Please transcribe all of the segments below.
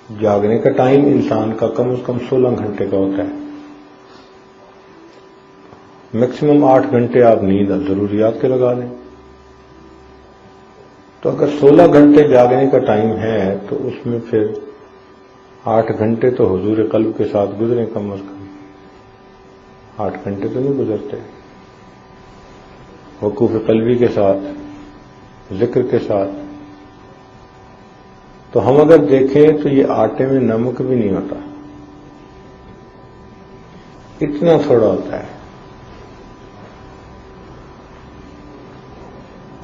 جاگنے کا ٹائم انسان کا کم از کم 16 گھنٹے کا ہوتا ہے. میکسیمم 8 گھنٹے آپ نیند ضروریات کے لگا دیں. تو اگر 16 گھنٹے جاگنے کا ٹائم ہے تو اس میں پھر 8 گھنٹے تو حضور قلب کے ساتھ گزریں کم از کم. 8 گھنٹے تو نہیں گزرتے. وقوف قلبی کے ساتھ، ذکر کے ساتھ. تو ہم اگر دیکھیں تو یہ آٹے میں نمک بھی نہیں ہوتا، اتنا تھوڑا ہوتا ہے.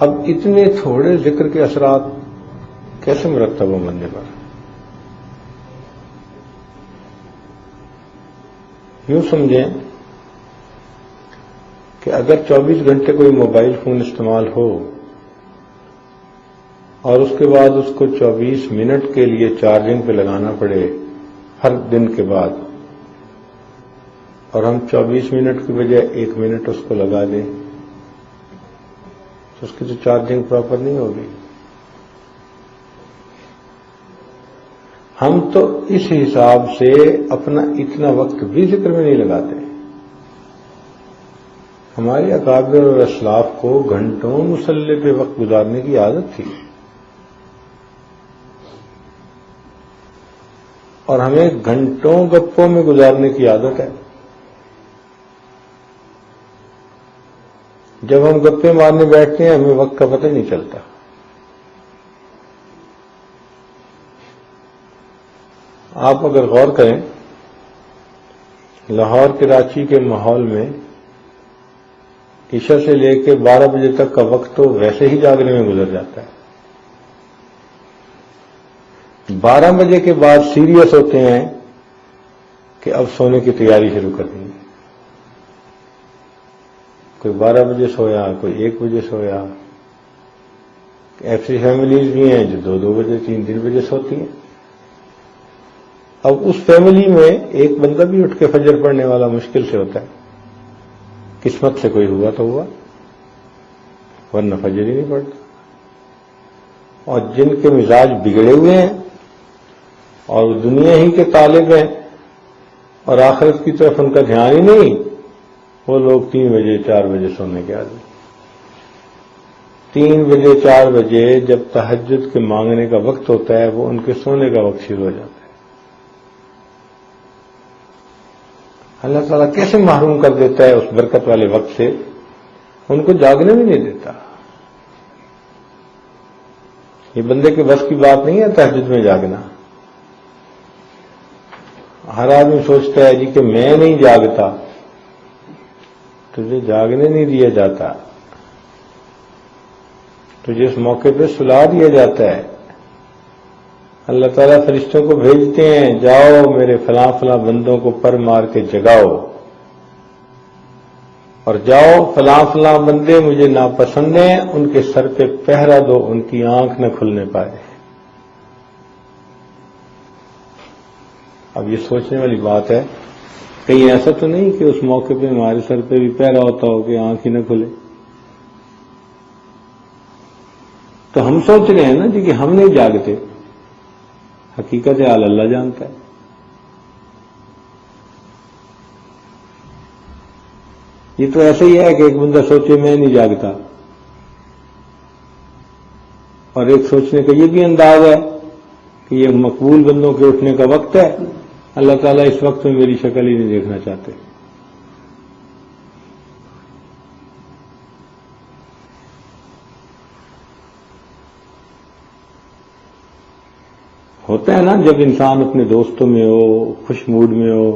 اب اتنے تھوڑے ذکر کے اثرات کیسے مرتب ہوں بندے پر؟ یوں سمجھیں کہ اگر 24 گھنٹے کوئی موبائل فون استعمال ہو اور اس کے بعد اس کو 24 منٹ کے لیے چارجنگ پہ لگانا پڑے ہر دن کے بعد، اور ہم 24 منٹ کی بجائے 1 منٹ اس کو لگا دیں تو اس کی تو چارجنگ پراپر نہیں ہوگی. ہم تو اس حساب سے اپنا اتنا وقت بھی ذکر میں نہیں لگاتے. ہمارے اکابر اور اسلاف کو گھنٹوں مصلی پہ وقت گزارنے کی عادت تھی، اور ہمیں گھنٹوں گپوں میں گزارنے کی عادت ہے. جب ہم گپے مارنے بیٹھتے ہیں ہمیں وقت کا پتہ نہیں چلتا. آپ اگر غور کریں، لاہور کراچی کے ماحول میں عشاء سے لے کے 12 بجے تک کا وقت تو ویسے ہی جاگنے میں گزر جاتا ہے. 12 بجے کے بعد سیریس ہوتے ہیں کہ اب سونے کی تیاری شروع کر دیں گے. کوئی 12 بجے سویا، کوئی 1 بجے سویا. ایسی فیملیز بھی ہیں جو 2 بجے 3 بجے سوتی ہیں. اب اس فیملی میں ایک بندہ بھی اٹھ کے فجر پڑھنے والا مشکل سے ہوتا ہے. قسمت سے کوئی ہوا تو ہوا، ورنہ فجر ہی نہیں پڑتا. اور جن کے مزاج بگڑے ہوئے ہیں اور دنیا ہی کے طالب ہیں اور آخرت کی طرف ان کا دھیان ہی نہیں، وہ لوگ 3 بجے 4 بجے سونے کے عادی. 3 بجے 4 بجے جب تہجد کے مانگنے کا وقت ہوتا ہے وہ ان کے سونے کا وقت شروع ہو جاتا ہے. اللہ تعالیٰ کیسے محروم کر دیتا ہے اس برکت والے وقت سے، ان کو جاگنے بھی نہیں دیتا. یہ بندے کے بس کی بات نہیں ہے تہجد میں جاگنا. ہر آدمی سوچتا ہے جی کہ میں نہیں جاگتا، تجھے جاگنے نہیں دیا جاتا، تجھے اس موقع پہ سلا دیا جاتا ہے. اللہ تعالیٰ فرشتوں کو بھیجتے ہیں، جاؤ میرے فلاں فلاں بندوں کو پر مار کے جگاؤ، اور جاؤ فلاں فلاں بندے مجھے ناپسند ہیں، ان کے سر پہ پہرا دو، ان کی آنکھ نہ کھلنے پائے. اب یہ سوچنے والی بات ہے، کہیں ایسا تو نہیں کہ اس موقع پہ ہمارے سر پہ بھی پہرا ہوتا ہو کہ آنکھ ہی نہ کھلے. تو ہم سوچ رہے ہیں نا جی کہ ہم نہیں جاگتے، حقیقت حال اللہ جانتا ہے. یہ تو ایسا ہی ہے کہ ایک بندہ سوچے میں نہیں جاگتا، اور ایک سوچنے کا یہ بھی انداز ہے کہ یہ مقبول بندوں کے اٹھنے کا وقت ہے، اللہ تعالیٰ اس وقت میں میری شکل ہی نہیں دیکھنا چاہتے. ہوتا ہے نا جب انسان اپنے دوستوں میں ہو، خوش موڈ میں ہو،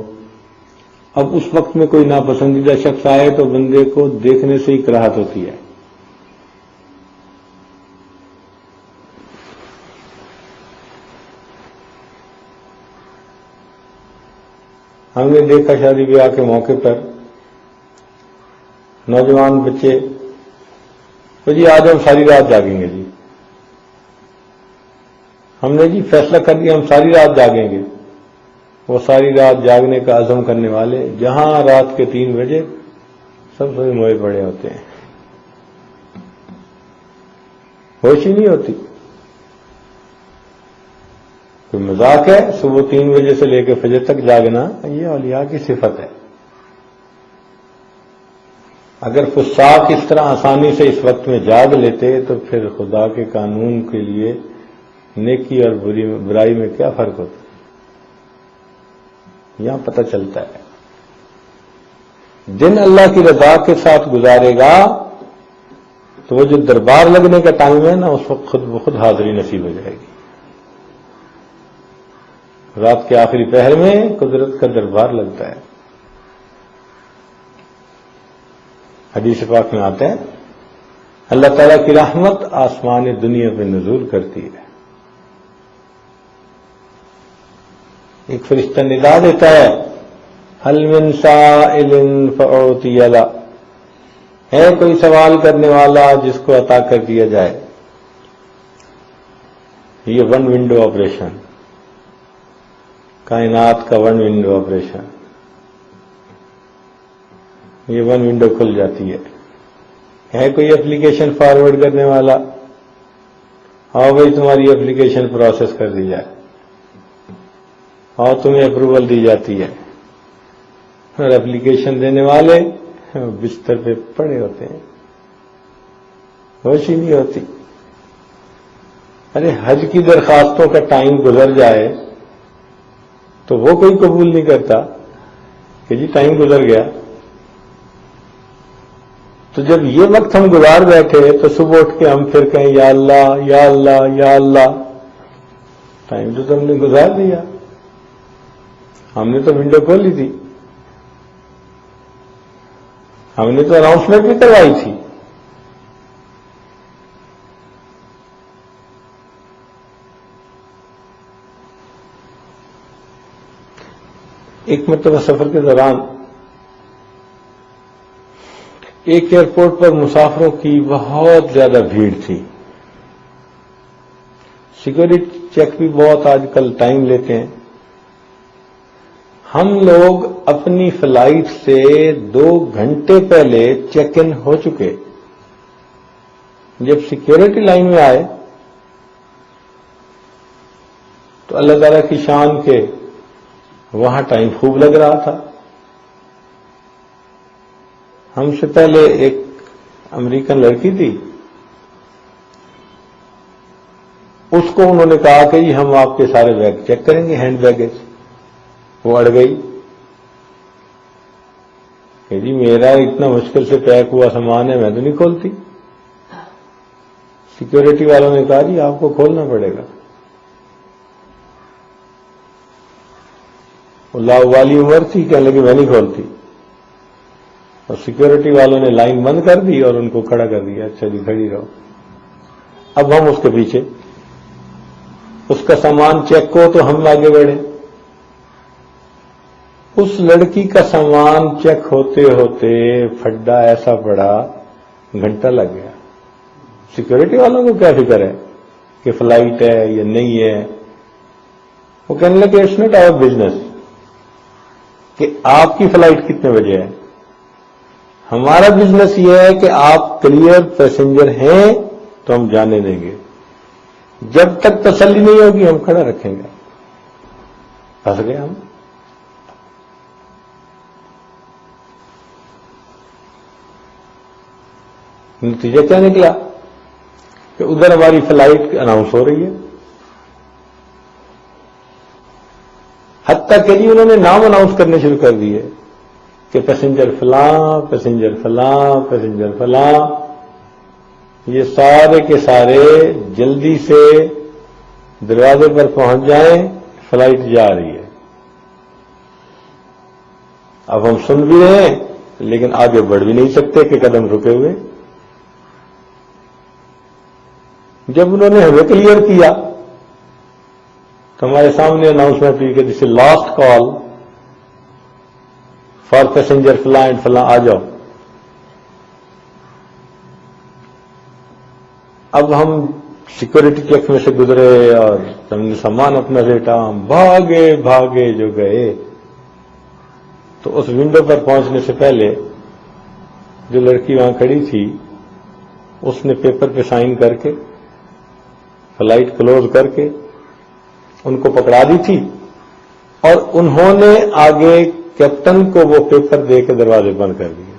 اب اس وقت میں کوئی ناپسندیدہ شخص آئے تو بندے کو دیکھنے سے ہی کراہت ہوتی ہے. ہم نے دیکھا شادی بیاہ کے موقع پر نوجوان بچے تو جی آج ہم ساری رات جاگیں گے. جی ہم نے جی فیصلہ کر دیا ہم ساری رات جاگیں گے. وہ ساری رات جاگنے کا عزم کرنے والے جہاں رات کے 3 بجے سب سوئے موئے پڑے ہوتے ہیں، ہوش ہی نہیں ہوتی. کوئی مذاق ہے؟ صبح 3 بجے سے لے کے فجر تک جاگنا یہ اولیاء کی صفت ہے. اگر فساق اس طرح آسانی سے اس وقت میں جاگ لیتے تو پھر خدا کے قانون کے لیے نیکی اور برائی میں کیا فرق ہوتا؟ یہاں پتہ چلتا ہے دن اللہ کی رضا کے ساتھ گزارے گا تو وہ جو دربار لگنے کا ٹائم ہے نا اس وقت خود بخود حاضری نصیب ہو جائے گی. رات کے آخری پہر میں قدرت کا دربار لگتا ہے. حدیث پاک میں آتا ہے اللہ تعالیٰ کی رحمت آسمان دنیا پہ نزول کرتی ہے. ایک فرشتہ ندا دیتا ہے هل من سائل فأعطي له، ہے کوئی سوال کرنے والا جس کو عطا کر دیا جائے. یہ ون ونڈو آپریشن، کائنات کا ون ونڈو آپریشن، یہ ون ونڈو کھل جاتی ہے. ہے کوئی اپلیکیشن فارورڈ کرنے والا؟ ہاں بھائی تمہاری اپلیکیشن پروسیس کر دی جائے، اور تمہیں اپروول دی جاتی ہے. اور اپلیکیشن دینے والے بستر پہ پڑے ہوتے ہیں، ہوش ہی نہیں ہوتی. ارے حج کی درخواستوں کا ٹائم گزر جائے تو وہ کوئی قبول نہیں کرتا کہ جی ٹائم گزر گیا. تو جب یہ وقت ہم گزار بیٹھے تو صبح اٹھ کے ہم پھر کہیں یا اللہ یا اللہ یا اللہ. ٹائم تو تم نے گزار دیا، ہم نے تو ونڈو کھولی تھی، ہم نے تو اناؤنسمنٹ بھی کروائی تھی. ایک مرتبہ سفر کے دوران ایک ایئرپورٹ پر مسافروں کی بہت زیادہ بھیڑ تھی. سیکورٹی چیک بھی بہت آج کل ٹائم لیتے ہیں. ہم لوگ اپنی فلائٹ سے 2 گھنٹے پہلے چیک ان ہو چکے. جب سیکورٹی لائن میں آئے تو اللہ تعالیٰ کی شان کے وہاں ٹائم خوب لگ رہا تھا. ہم سے پہلے ایک امریکن لڑکی تھی، اس کو انہوں نے کہا کہ جی ہم آپ کے سارے بیگ چیک کریں گے، ہینڈ بیگیج. وہ اڑ گئی کہ جی میرا اتنا مشکل سے پیک ہوا سامان ہے میں تو نہیں کھولتی. سیکورٹی والوں نے کہا جی آپ کو کھولنا پڑے گا. وہ لاوالی عمر تھی، کہنے لگی میں نہیں کھولتی. اور سیکورٹی والوں نے لائن بند کر دی اور ان کو کھڑا کر دیا. اچھا جی کھڑی رہو. اب ہم اس کے پیچھے، اس کا سامان چیک ہو تو ہم آگے بڑھے. اس لڑکی کا سامان چیک ہوتے ہوتے پھڈا ایسا پڑا گھنٹہ لگ گیا. سیکورٹی والوں کو کیا فکر ہے کہ فلائٹ ہے یا نہیں ہے؟ وہ کہنے لگے اٹس ناٹ آور بزنس کہ آپ کی فلائٹ کتنے بجے ہے. ہمارا بزنس یہ ہے کہ آپ کلیئر پیسنجر ہیں تو ہم جانے دیں گے، جب تک تسلی نہیں ہوگی ہم کھڑا رکھیں گے. پھنس گئے ہم. نتیجہ کیا نکلا کہ ادھر ہماری فلائٹ اناؤنس ہو رہی ہے، حتیٰ کہ جی انہوں نے نام اناؤنس کرنے شروع کر دیے کہ پیسنجر فلاں، پیسنجر فلاں، پیسنجر فلاں. یہ سارے کے سارے جلدی سے دروازے پر پہنچ جائیں، فلائٹ جا رہی ہے. اب ہم سن بھی رہے ہیں لیکن آگے بڑھ بھی نہیں سکتے کہ قدم رکے ہوئے. جب انہوں نے ہمیں کلیئر کیا تو ہمارے سامنے اناؤنسمنٹ ہوئی کہ دس از لاسٹ کال فار پیسنجر فلاں اینڈ فلاں، آ جاؤ. اب ہم سیکورٹی چیک میں سے گزرے اور ہم نے سامان اپنا لیٹا، ہم بھاگے بھاگے جو گئے تو اس ونڈو پر پہنچنے سے پہلے جو لڑکی وہاں کھڑی تھی اس نے پیپر پہ سائن کر کے فلائٹ کلوز کر کے ان کو پکڑا دی تھی اور انہوں نے آگے کیپٹن کو وہ پیپر دے کے دروازے بند کر دیے.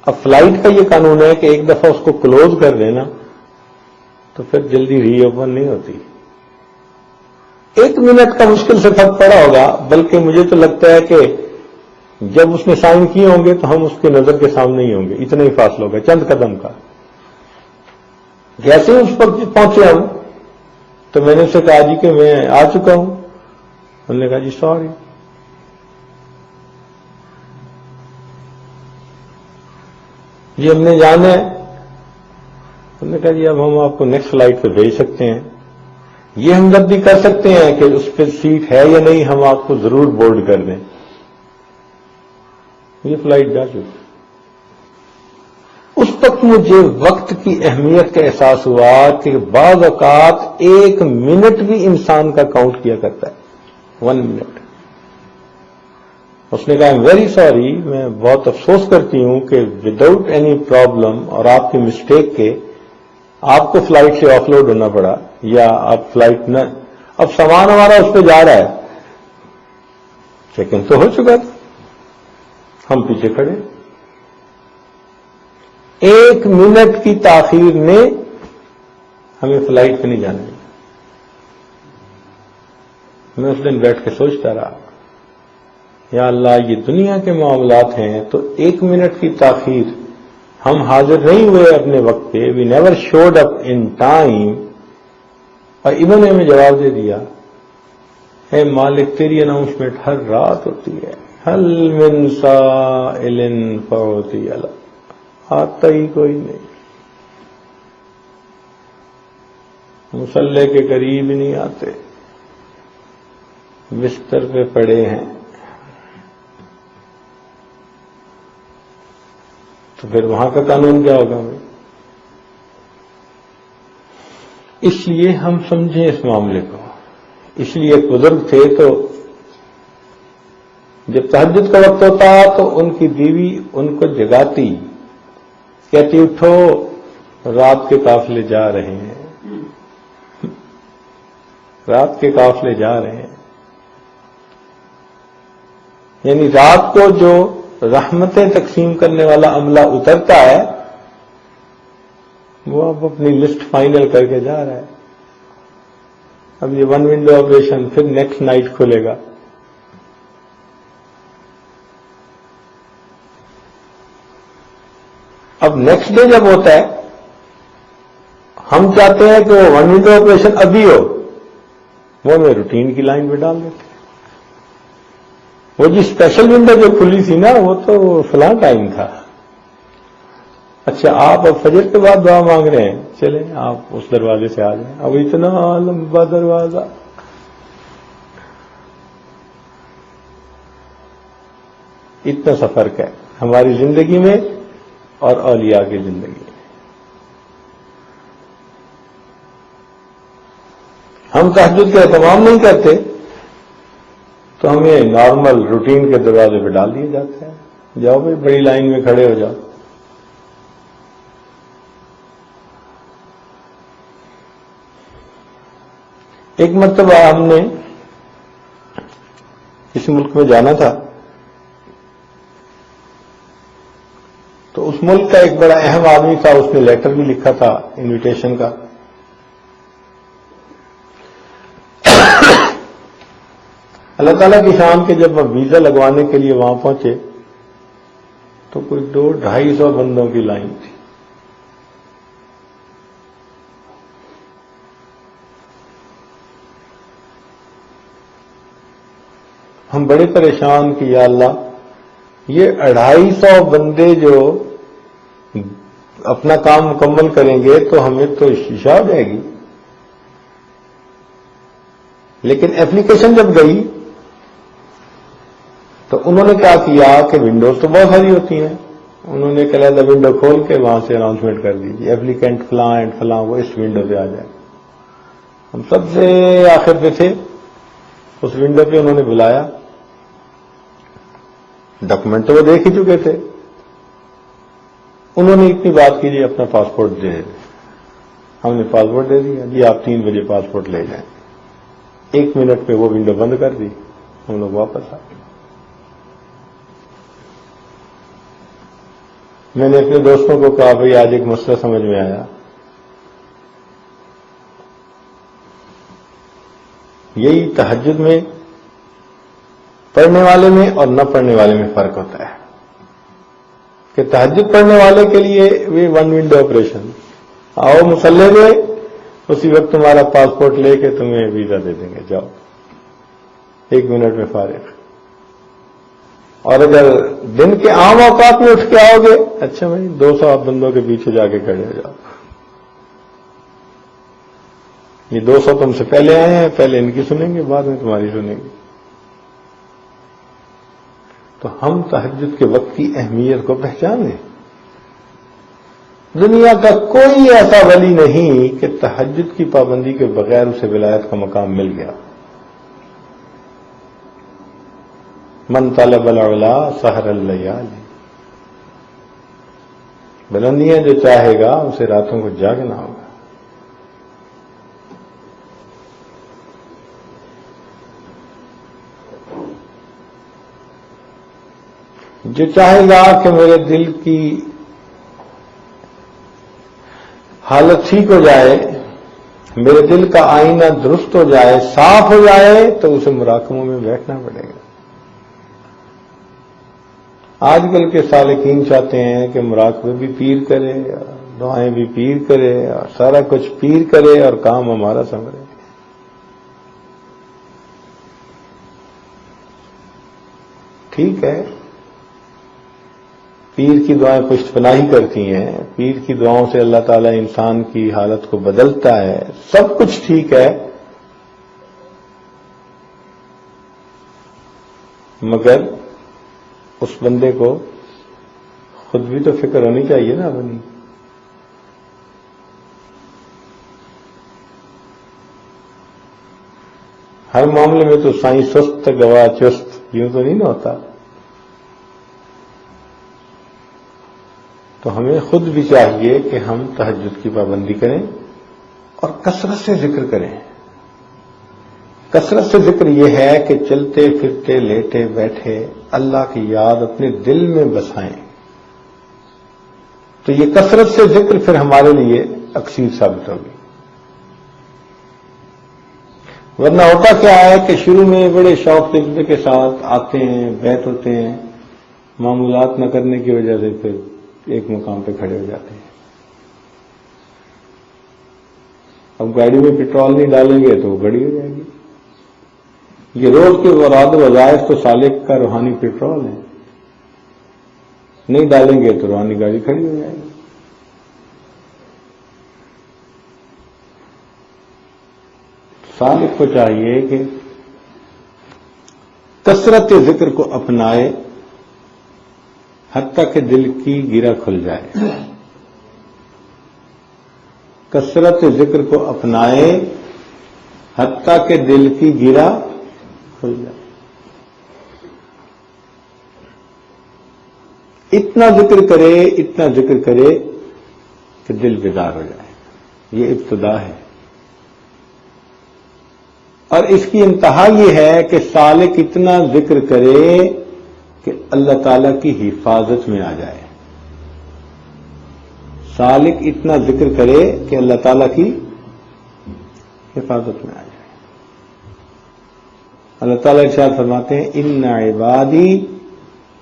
اب فلائٹ کا یہ قانون ہے کہ ایک دفعہ اس کو کلوز کر دینا تو پھر جلدی ری اوپن نہیں ہوتی. 1 منٹ کا مشکل سے فرق پڑا ہوگا، بلکہ مجھے تو لگتا ہے کہ جب اس نے سائن کیے ہوں گے تو ہم اس کی نظر کے سامنے ہی ہوں گے. اتنا ہی فاصلہ ہوگا، چند قدم کا. جیسے اس پر پہنچے ہم تو میں نے اسے کہا جی کہ میں آ چکا ہوں. انہوں نے کہا جی سوری. جی ہم نے جانا ہے. انہوں نے کہا جی اب ہم آپ کو نیکسٹ فلائٹ پہ بھیج سکتے ہیں. یہ ہمدردی کر سکتے ہیں کہ اس پہ سیٹ ہے یا نہیں، ہم آپ کو ضرور بورڈ کر دیں. یہ فلائٹ جا چکی. اس وقت مجھے وقت کی اہمیت کا احساس ہوا کہ بعض اوقات 1 منٹ بھی انسان کا کاؤنٹ کیا کرتا ہے. 1 منٹ. اس نے کہا ایم ویری سوری، میں بہت افسوس کرتی ہوں کہ وداؤٹ اینی پرابلم اور آپ کی مسٹیک کے آپ کو فلائٹ سے آف لوڈ ہونا پڑا، یا آپ فلائٹ نہ، اب سامان ہمارا اس پہ جا رہا ہے. چیک ان تو ہو چکا تھا، ہم پیچھے کھڑے. 1 منٹ کی تاخیر نے ہمیں فلائٹ پہ نہیں جانے دیا. میں اس دن بیٹھ کے سوچتا رہا، یا اللہ، یہ دنیا کے معاملات ہیں تو 1 منٹ کی تاخیر، ہم حاضر نہیں ہوئے اپنے وقت پہ، we never should up in time. اور انہوں نے ہمیں جواب دے دیا، اے مالک تیری اناؤنسمنٹ ہر رات ہوتی ہے، حل من سائل فأعطی، آتا ہی کوئی نہیں. مصلی کے قریب نہیں آتے، بستر پہ پڑے ہیں. تو پھر وہاں کا قانون کیا ہوگا ہمیں؟ اس لیے ہم سمجھیں اس معاملے کو. اس لیے ایک بزرگ تھے تو جب تہجد کا وقت ہوتا تو ان کی بیوی ان کو جگاتی، کہتی اٹھو رات کے قافلے جا رہے ہیں، رات کے قافلے جا رہے ہیں. یعنی رات کو جو رحمتیں تقسیم کرنے والا عملہ اترتا ہے وہ اب اپنی لسٹ فائنل کر کے جا رہا ہے. اب یہ 1 ونڈو آپریشن پھر نیکسٹ نائٹ کھلے گا. اب نیکسٹ ڈے جب ہوتا ہے ہم چاہتے ہیں کہ وہ 1 ونڈو آپریشن ابھی ہو، وہ ہمیں روٹین کی لائن پہ ڈال دیتے. وہ جی اسپیشل ونڈو جو کھلی تھی نا وہ تو فلاں ٹائم تھا. اچھا آپ اب فجر کے بعد دعا مانگ رہے ہیں، چلیں آپ اس دروازے سے آ جائیں. اب اتنا لمبا دروازہ. اتنا سا فرق ہے ہماری زندگی میں اور اولیاء کی زندگی میں. ہم تہجد کا اہتمام نہیں کرتے تو ہمیں نارمل روٹین کے دروازے پہ ڈال دیا جاتا ہے، جاؤ بھائی بڑی لائن میں کھڑے ہو جاؤ. ایک مرتبہ ہم نے کسی ملک میں جانا تھا تو اس ملک کا ایک بڑا اہم آدمی تھا، اس نے لیٹر بھی لکھا تھا انویٹیشن کا. اللہ تعالیٰ کی شان کے جب ہم ویزا لگوانے کے لیے وہاں پہنچے تو کوئی 200-250 بندوں کی لائن تھی. ہم بڑے پریشان کہ یا اللہ یہ 250 بندے جو اپنا کام مکمل کریں گے تو ہمیں تو شیشہ ہو جائے گی. لیکن ایپلیکیشن جب گئی تو انہوں نے کیا کیا کہ ونڈوز تو بہت ساری ہوتی ہیں، انہوں نے علیحدہ ونڈو کھول کے وہاں سے اناؤنسمنٹ کر دی ایپلیکینٹ فلاں اینڈ فلاں وہ اس ونڈو پہ آ جائے. ہم سب سے آخر پہ تھے، اس ونڈو پہ انہوں نے بلایا. ڈاکومنٹ تو وہ دیکھ ہی چکے تھے. انہوں نے اتنی بات کی جی اپنا پاسپورٹ دے. ہم نے پاسپورٹ دے دیا، جی آپ 3 بجے پاسپورٹ لے جائیں، 1 منٹ پہ وہ ونڈو بند کر دی، ہم لوگ واپس آ گئے۔ میں نے اپنے دوستوں کو کہا بھائی آج ایک مسئلہ سمجھ میں آیا، یہی تہجد میں پڑھنے والے میں اور نہ پڑھنے والے میں فرق ہوتا ہے کہ تہجد پڑھنے والے کے لیے وہ 1 ونڈو آپریشن، آؤ مصلی میں اسی وقت تمہارا پاسپورٹ لے کے تمہیں ویزا دے دیں گے، جاؤ 1 منٹ میں فارغ۔ اور اگر دن کے عام اوقات میں اٹھ کے آؤ گے، اچھا بھائی 200 بندوں کے پیچھے جا کے کھڑے ہو جاؤ، یہ 200 تم سے پہلے آئے ہیں، پہلے ان کی سنیں گے، بعد میں تمہاری سنیں گے۔ تو ہم تہجد کے وقت کی اہمیت کو پہچانیں۔ دنیا کا کوئی ایسا ولی نہیں کہ تہجد کی پابندی کے بغیر اسے ولایت کا مقام مل گیا۔ من طلب العلا سحر اللیالی، بلندیاں جو چاہے گا اسے راتوں کو جاگنا ہوگا۔ جو چاہے گا کہ میرے دل کی حالت ٹھیک ہو جائے، میرے دل کا آئینہ درست ہو جائے، صاف ہو جائے، تو اسے مراقبوں میں بیٹھنا پڑے گا۔ آج کل کے سالکین چاہتے ہیں کہ مراقبے بھی پیر کرے، دعائیں بھی پیر کرے، اور سارا کچھ پیر کرے اور کام ہمارا سنبھلے۔ ٹھیک ہے، پیر کی دعائیں پشت پناہی کرتی ہیں، پیر کی دعاؤں سے اللہ تعالیٰ انسان کی حالت کو بدلتا ہے، سب کچھ ٹھیک ہے، مگر اس بندے کو خود بھی تو فکر ہونی چاہیے نا اپنی۔ ہر معاملے میں تو سائیں سست گواہ چست، یوں تو نہیں نا ہوتا۔ تو ہمیں خود بھی چاہیے کہ ہم تہجد کی پابندی کریں اور کثرت سے ذکر کریں۔ کثرت سے ذکر یہ ہے کہ چلتے پھرتے لیٹے بیٹھے اللہ کی یاد اپنے دل میں بسائیں، تو یہ کثرت سے ذکر پھر ہمارے لیے اکثیر ثابت ہوگی۔ ورنہ ہوتا کیا ہے کہ شروع میں بڑے شوق جذبے کے ساتھ آتے ہیں، بیت ہوتے ہیں، معمولات نہ کرنے کی وجہ سے پھر ایک مقام پہ کھڑے ہو جاتے ہیں۔ اب گاڑی میں پیٹرول نہیں ڈالیں گے تو وہ گڑی ہو جائے گی۔ یہ روز کے وراد و وظائف تو سالک کا روحانی پیٹرول ہے، نہیں ڈالیں گے تو روحانی گاڑی کھڑی ہو جائے گی۔ سالک کو چاہیے کہ کثرت ذکر کو اپنائے حتیٰ کہ دل کی گرہ کھل جائے۔ کثرت ذکر کو اپنائے حتیٰ کہ دل کی گرہ کھل جائے۔ اتنا ذکر کرے، اتنا ذکر کرے کہ دل بیدار ہو جائے۔ یہ ابتدا ہے، اور اس کی انتہا یہ ہے کہ سالک اتنا ذکر کرے کہ اللہ تعالی کی حفاظت میں آ جائے۔ سالک اتنا ذکر کرے کہ اللہ تعالی کی حفاظت میں آ جائے۔ اللہ تعالیٰ ارشاد فرماتے ہیں ان عبادی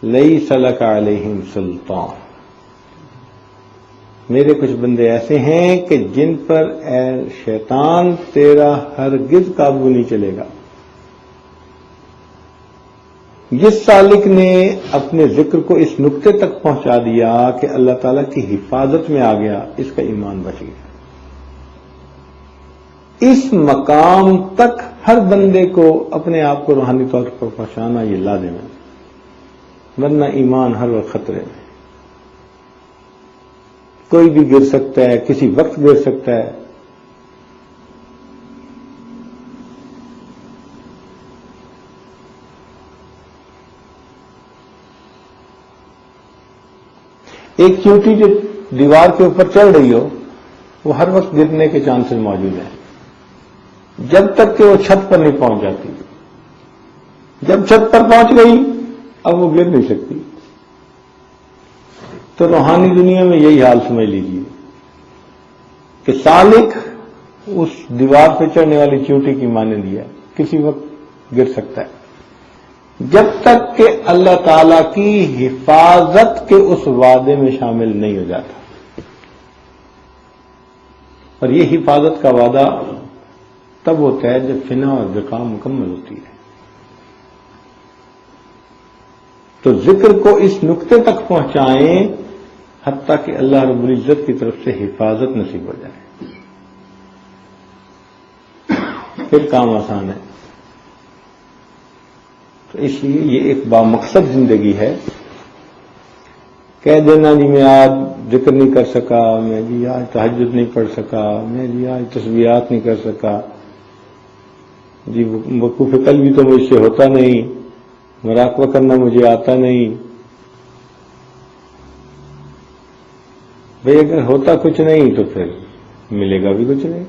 لیس لک علیہم سلطان، میرے کچھ بندے ایسے ہیں کہ جن پر اے شیطان تیرا ہرگز قابو نہیں چلے گا۔ جس سالک نے اپنے ذکر کو اس نقطے تک پہنچا دیا کہ اللہ تعالیٰ کی حفاظت میں آ گیا، اس کا ایمان بچ گیا۔ اس مقام تک ہر بندے کو اپنے آپ کو روحانی طور پر پہنچانا یہ لازم ہے، ورنہ ایمان ہر وقت خطرے میں، کوئی بھی گر سکتا ہے، کسی وقت گر سکتا ہے۔ ایک چیونٹی جو دیوار کے اوپر چل رہی ہو، وہ ہر وقت گرنے کے چانسز موجود ہیں جب تک کہ وہ چھت پر نہیں پہنچ جاتی. جب چھت پر پہنچ گئی اب وہ گر نہیں سکتی. تو روحانی دنیا میں یہی حال سمجھ لیجیے کہ سالک اس دیوار پہ چڑھنے والی چیونٹی کی مانند ہے، کسی وقت گر سکتا ہے جب تک کہ اللہ تعالی کی حفاظت کے اس وعدے میں شامل نہیں ہو جاتا. اور یہ حفاظت کا وعدہ تب ہوتا ہے جب فنا اور بقا مکمل ہوتی ہے. تو ذکر کو اس نقطے تک پہنچائیں حتیٰ کہ اللہ رب العزت کی طرف سے حفاظت نصیب ہو جائے، پھر کام آسان ہے. تو اس لیے یہ ایک بامقصد زندگی ہے. کہہ دینا جی میں آج ذکر نہیں کر سکا، میں جی آج تہجد نہیں پڑھ سکا، میں جی آج تسبیحات نہیں کر سکا، جی وقوف قلبی تو مجھ سے ہوتا نہیں، مراقبہ کرنا مجھے آتا نہیں. بھئی اگر ہوتا کچھ نہیں تو پھر ملے گا بھی کچھ نہیں.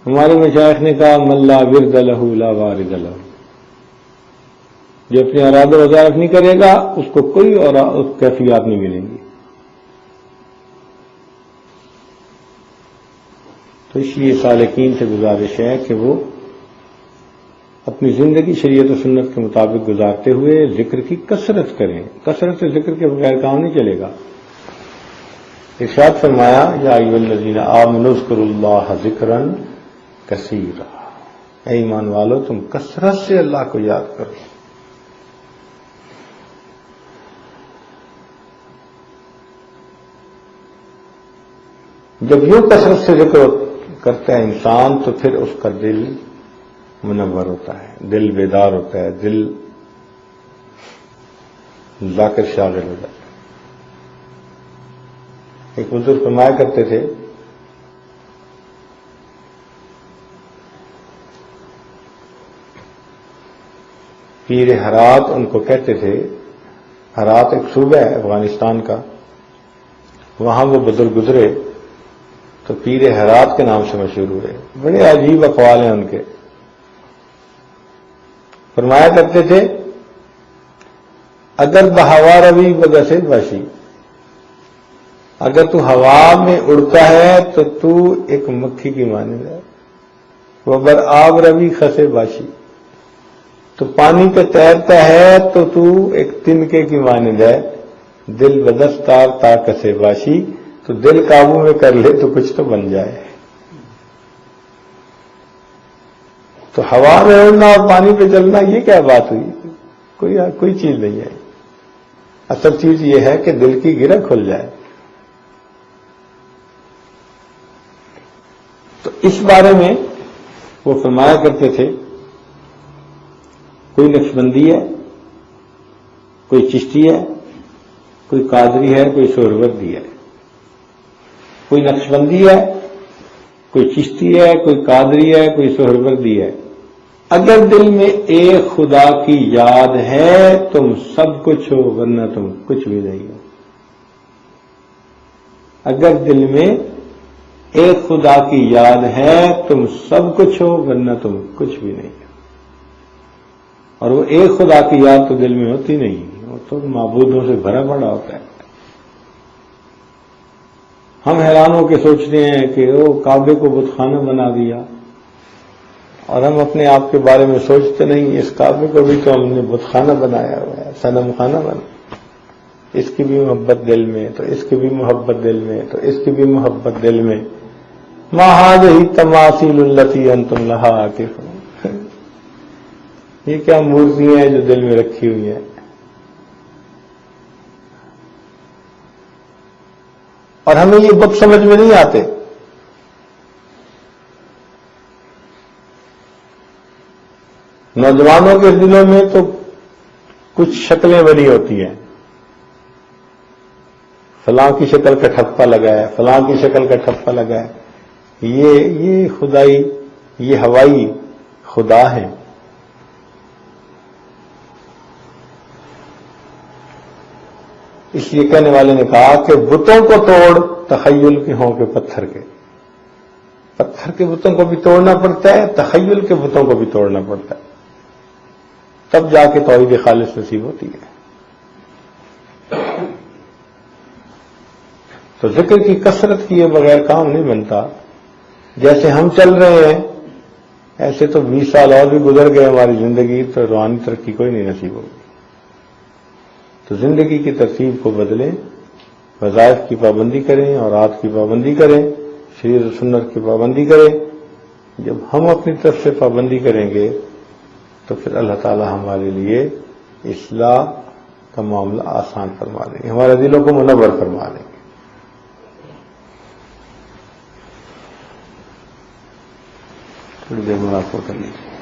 ہمارے مشائخ نے کہا من لا ورد لہ لا وارد لہ، جو اپنے اراد و وظائف نہیں کرے گا اس کو کوئی اور کیفیات نہیں ملیں گی. تو اس لیے سالکین سے گزارش ہے کہ وہ اپنی زندگی شریعت و سنت کے مطابق گزارتے ہوئے ذکر کی کثرت کریں. کثرت سے ذکر کے بغیر کام نہیں چلے گا. ارشاد فرمایا یا ایھا الذین آمنوا اذکروا اللہ ذکرا کثیرا، اے ایمان والو تم کثرت سے اللہ کو یاد کرو. جب یوں کثرت سے ذکر کرتا ہے انسان تو پھر اس کا دل منور ہوتا ہے، دل بیدار ہوتا ہے، دل ذاکر شاغل ہو جاتا ہے. ایک بزرگ فرمایا کرتے تھے پیر ہرات ان کو کہتے تھے. ہرات ایک صوبہ ہے افغانستان کا، وہاں وہ بزرگ گزرے تو پیر ہرات کے نام سے مشہور ہوئے. بڑے عجیب اقوال ہیں ان کے. فرمایا کرتے تھے اگر بہوا روی بگسے باشی، اگر تو ہوا میں اڑتا ہے تو ایک مکھی کی مانند ہے. وہ بر آب روی خسے باشی، تو پانی پہ تیرتا ہے تو ایک تنکے کی مانند ہے. دل بدستار تا کسے باشی، تو دل قابو میں کر لے تو کچھ تو بن جائے. تو ہوا میں اڑنا اور پانی پہ چلنا یہ کیا بات ہوئی؟ کوئی چیز نہیں ہے. اصل چیز یہ ہے کہ دل کی گرہ کھل جائے. تو اس بارے میں وہ فرمایا کرتے تھے کوئی نقشبندی ہے، کوئی چشتی ہے، کوئی قادری ہے، کوئی سہروردی ہے. کوئی نقشبندی ہے، کوئی چشتی ہے، کوئی قادری ہے، کوئی سہروردی ہے. اگر دل میں ایک خدا کی یاد ہے تم سب کچھ ہو، ورنہ تم کچھ بھی نہیں ہو. اگر دل میں ایک خدا کی یاد ہے تم سب کچھ ہو، ورنہ تم کچھ بھی نہیں ہو. اور وہ ایک خدا کی یاد تو دل میں ہوتی نہیں، وہ تو معبودوں سے بھرا پڑا ہوتا ہے. ہم حیران ہو کے سوچتے ہیں کہ وہ کعبے کو بت خانہ بنا دیا، اور ہم اپنے آپ کے بارے میں سوچتے نہیں اس کعبے کو بھی تو ہم نے بت خانہ بنایا ہوا ہے، صنم خانہ بنا. اس کی بھی محبت دل میں، تو اس کی بھی محبت دل میں، تو اس کی بھی محبت دل میں. ما ھذہ تماثیل التی انتم لھا عاکفون، یہ کیا مورتیاں ہیں جو دل میں رکھی ہوئی ہیں. اور ہمیں یہ بت سمجھ میں نہیں آتے. نوجوانوں کے دلوں میں تو کچھ شکلیں بنی ہوتی ہیں، فلاں کی شکل کا ٹھپا لگا ہے، فلاں کی شکل کا ٹھپا لگا ہے. یہ خدائی، یہ ہوائی خدا ہے. اس لیے کہنے والے نے کہا کہ بتوں کو توڑ تخیل کے ہوں کہ پتھر کے بتوں کو بھی توڑنا پڑتا ہے، تخیل کے بتوں کو بھی توڑنا پڑتا ہے، تب جا کے توحید خالص نصیب ہوتی ہے۔ تو ذکر کی کثرت کیے بغیر کام نہیں بنتا۔ جیسے ہم چل رہے ہیں ایسے تو 20 سال اور بھی گزر گئے ہماری زندگی، تو روحانی ترقی کوئی نہیں نصیب ہوگی۔ تو زندگی کی ترتیب کو بدلیں، وظائف کی پابندی کریں، اورات کی پابندی کریں، شریعت و سنت کی پابندی کریں۔ جب ہم اپنی طرف سے پابندی کریں گے تو پھر اللہ تعالی ہمارے لیے اصلاح کا معاملہ آسان فرما دیں گے، ہمارے دلوں کو منور فرما دیں گے۔ تھوڑی دیر مراقبہ کر لیجیے۔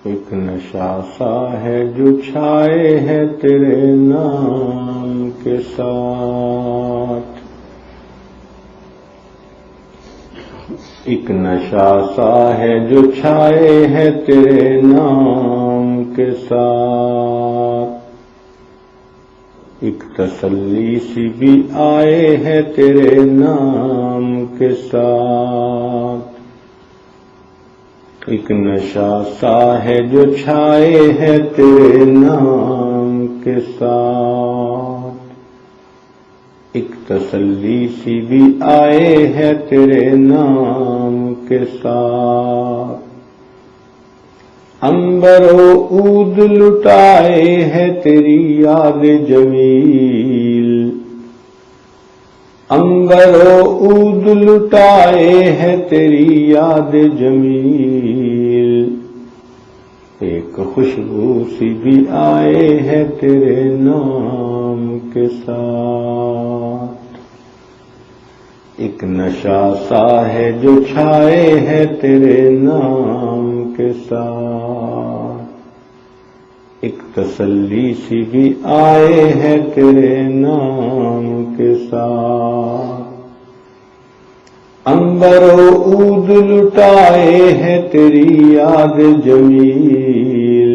ایک نشہ سا ہے جو چھائے ہے تیرے نام کے ساتھ، ایک نشہ سا ہے جو چھائے ہے تیرے نام کے ساتھ، ایک تسلی سی بھی آئے ہے تیرے نام کے ساتھ، ایک نشہ سا ہے جو چھائے ہے تیرے نام کے ساتھ، ایک تسلی سی بھی آئے ہے تیرے نام کے ساتھ، عنبر و عود لٹائے ہے تیری یاد جمیل، عنبر و عود لٹائے ہے تیری یاد جمیل، ایک خوشبو سی بھی آئے ہے تیرے نام کے ساتھ، ایک نشہ سا ہے جو چھائے ہے تیرے نام کے ساتھ، ایک تسلی سی بھی آئے ہے تیرے نام کے ساتھ، عنبر و عود لٹائے ہے تیری یاد جمیل،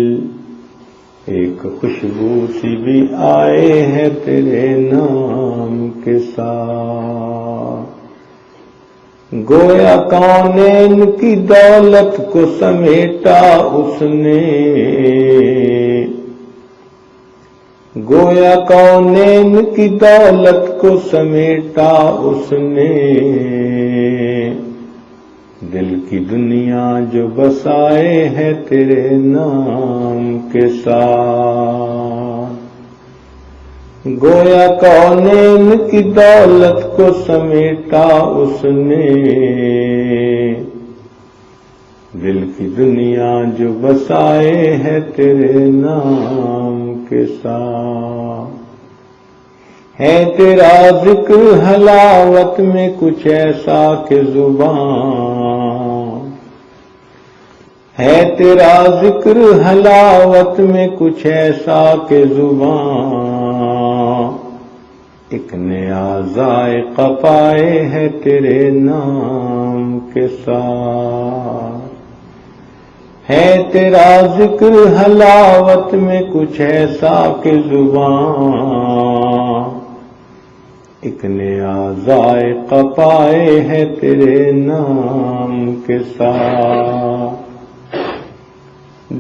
ایک خوشبو سی بھی آئے ہے تیرے نام کے ساتھ، گویا کونین کی دولت کو سمیٹا اس نے، گویا کونین کی دولت کو سمیٹا اس نے، دل کی دنیا جو بسائے ہے تیرے نام کے ساتھ، گویا کونین کی دولت کو سمیٹا اس نے، دل کی دنیا جو بسائے ہے تیرے نام کے ساتھ، ہے تیرا ذکر حلاوت میں کچھ ایسا کہ زبان، ہے تیرا ذکر حلاوت میں کچھ ایسا کہ زبان، ایک نیا ذائقہ پائے ہے تیرے نام کے ساتھ، ہے تیرا ذکر حلاوت میں کچھ ایسا کہ زبان، ایک نیا ذائقہ پائے ہے تیرے نام کے ساتھ،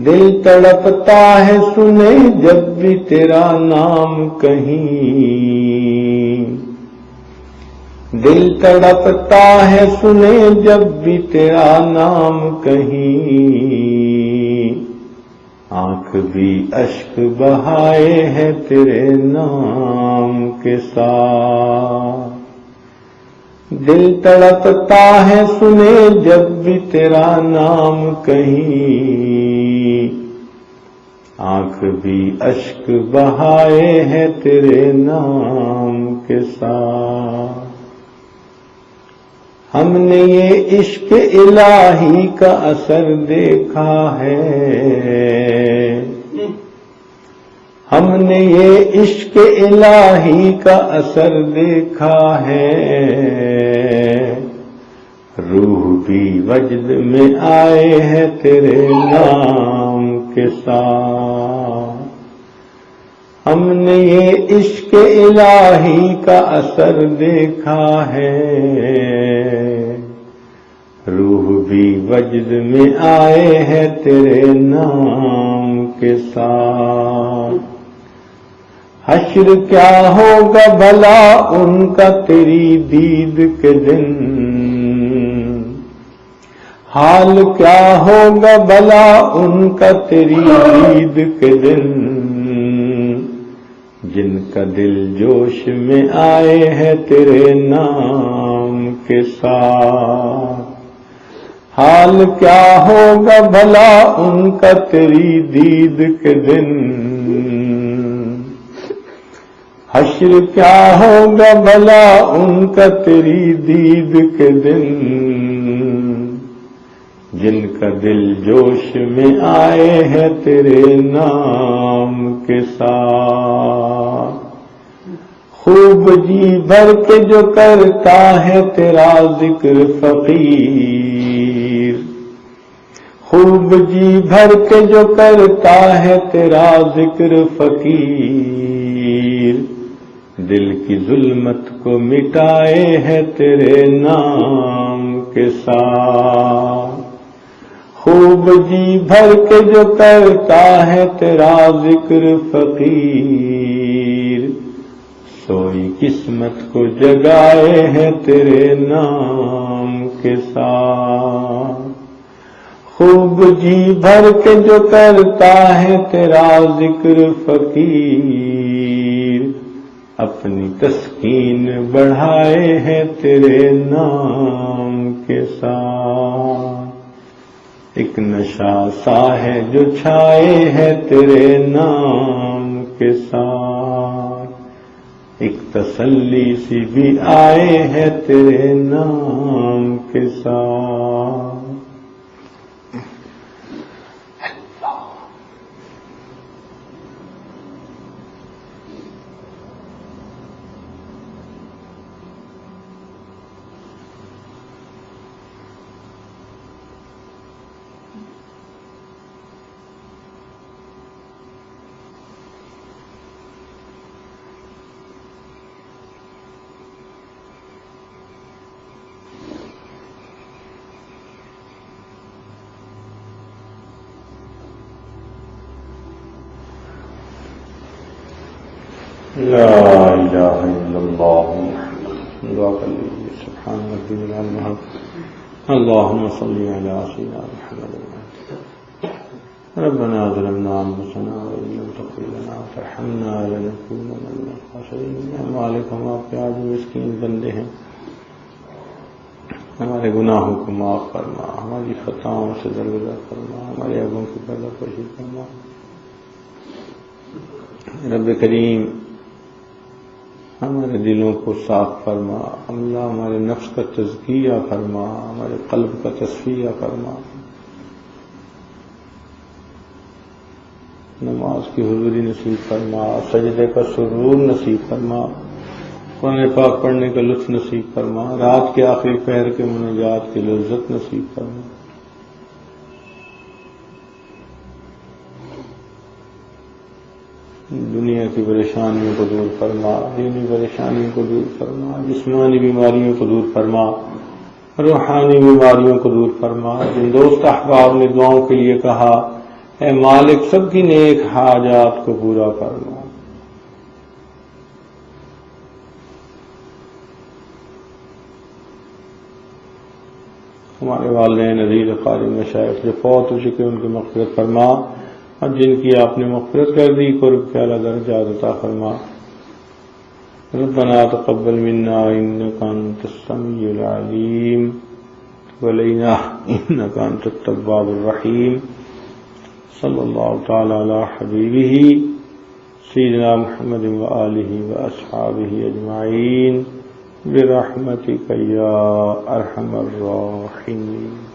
دل تڑپتا ہے سنے جب بھی تیرا نام کہیں، دل تڑپتا ہے سنے جب بھی تیرا نام کہیں، آنکھ بھی اشک بہائے ہے تیرے نام کے ساتھ، دل تڑپتا ہے سنے جب بھی تیرا نام کہیں، آنکھ بھی اشک بہائے ہے تیرے نام کے ساتھ۔ ہم نے یہ عشق الہی کا اثر دیکھا ہے، ہم نے یہ عشق الہی کا اثر دیکھا ہے، روح بھی وجد میں آئے ہے تیرے نام کے ساتھ۔ ہم نے یہ عشق الہی کا اثر دیکھا ہے، روح بھی وجد میں آئے ہے تیرے نام کے ساتھ۔ حشر کیا ہوگا بھلا ان کا تیری دید کے دن، حال کیا ہوگا بھلا ان کا تیری دید کے دن، جن کا دل جوش میں آئے ہے تیرے نام کے ساتھ۔ حال کیا ہوگا بھلا ان کا تیری دید کے دن، حشر کیا ہوگا بھلا ان کا تیری دید کے دن، جن کا دل جوش میں آئے ہے تیرے نام کے ساتھ۔ خوب جی بھر کے جو کرتا ہے تیرا ذکر فقیر، خوب جی بھر کے جو کرتا ہے تیرا ذکر فقیر، دل کی ظلمت کو مٹائے ہے تیرے نام کے ساتھ۔ خوب جی بھر کے جو کرتا ہے تیرا ذکر فقیر، سوئی قسمت کو جگائے ہے تیرے نام کے ساتھ۔ خوب جی بھر کے جو کرتا ہے تیرا ذکر فقیر، اپنی تسکین بڑھائے ہے تیرے نام کے ساتھ۔ ایک نشہ سا ہے جو چھائے ہے تیرے نام کے ساتھ، ایک تسلی سی بھی آئے ہے تیرے نام کے ساتھ۔ لا الہ الا اللہ دعا کر لیجیے۔ سبحان ربی العظیم، اللہم صلی علی سیدنا محمد۔ ربنا ظلمنا انفسنا وان لم تغفر لنا وترحمنا لنكونن من الخاسرین۔ اے مالک، ہم آپ کے عاجز مسکین بندے ہیں، ہمارے گناہوں کو معاف فرما، ہماری خطاؤں سے درگزر فرما، ہمارے عیبوں کی پردہ پوشی فرما۔ رب کریم، ہمارے دلوں کو صاف فرما، اللہ ہمارے نفس کا تزکیہ فرما، ہمارے قلب کا تصفیہ فرما، نماز کی حضوری نصیب فرما، سجدے کا سرور نصیب فرما، قرآن پاک پڑھنے کا لطف نصیب فرما، رات کے آخری پہر کے مناجات کی لذت نصیب فرما۔ دنیا کی پریشانیوں کو دور فرما، دینی پریشانیوں کو دور فرما، جسمانی بیماریوں کو دور فرما، روحانی بیماریوں کو دور فرما۔ جن دوست احباب نے دعاؤں کے لیے کہا، اے مالک سب کی نیک حاجات کو پورا فرما۔ ہمارے والدین عزیز قاری مشائخ جو فوت ہو چکے ان کی مغفرت فرما، اور جن کی آپ نے مغفرت کر دی قرب کے اعلیٰ درجات عطا فرما. ربنا تقبل منا انك انت السميع العليم وعلينا انك انت التواب الرحيم. صلی اللہ تعالی علی حبیبہ سیدنا محمد وآلہ واصحابہ اجمعین برحمتک یا ارحم الراحمین.